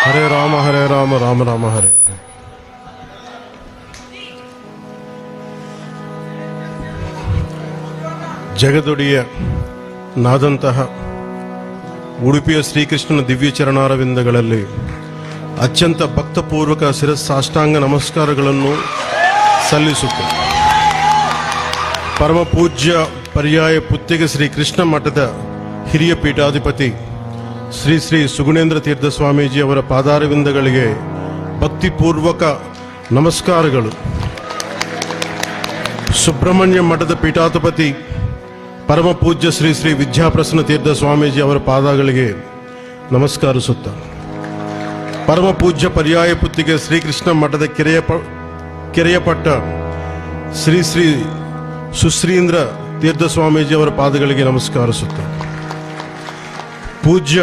ಹರೇ ರಾಮ ರಾಮ ರಾಮ ಹರೇ. ಜಗದೊಡೆಯ ನಾದಂತಹ ಉಡುಪಿಯ ಶ್ರೀಕೃಷ್ಣನ ದಿವ್ಯ ಚರಣಾರವಿಂದಗಳಲ್ಲಿ ಅತ್ಯಂತ ಭಕ್ತಪೂರ್ವಕ ಶಿರಸಾಷ್ಟಾಂಗ ನಮಸ್ಕಾರಗಳನ್ನು ಸಲ್ಲಿಸುತ್ತೆ. ಪರಮ ಪೂಜ್ಯ ಪರ್ಯಾಯ ಪುತ್ತಿಗೆ ಶ್ರೀ ಕೃಷ್ಣ ಮಠದ ಹಿರಿಯ ಪೀಠಾಧಿಪತಿ ಶ್ರೀ ಶ್ರೀ ಸುಗುಣೇಂದ್ರ ತೀರ್ಥ ಸ್ವಾಮೀಜಿ ಅವರ ಪಾದಾರವಿಂದಗಳಿಗೆ ಭಕ್ತಿಪೂರ್ವಕ ನಮಸ್ಕಾರಗಳು. ಸುಬ್ರಹ್ಮಣ್ಯ ಮಠದ ಪೀಠಾಧಿಪತಿ ಪರಮ ಪೂಜ್ಯ ಶ್ರೀ ಶ್ರೀ ವಿದ್ಯಾಪ್ರಸನ್ನ ತೀರ್ಥ ಸ್ವಾಮೀಜಿ ಅವರ ಪಾದಗಳಿಗೆ ನಮಸ್ಕರಿಸುತ್ತ, ಪರಮ ಪೂಜ್ಯ ಪರ್ಯಾಯ ಪುತ್ತಿಗೆ ಶ್ರೀಕೃಷ್ಣ ಮಠದ ಕೆರೆಯಪಟ್ಟ ಶ್ರೀ ಶ್ರೀ ಸುಶ್ರೀಂದ್ರ ತೀರ್ಥ ಸ್ವಾಮೀಜಿ ಅವರ ಪಾದಗಳಿಗೆ ನಮಸ್ಕರಿಸುತ್ತ, ಪೂಜ್ಯ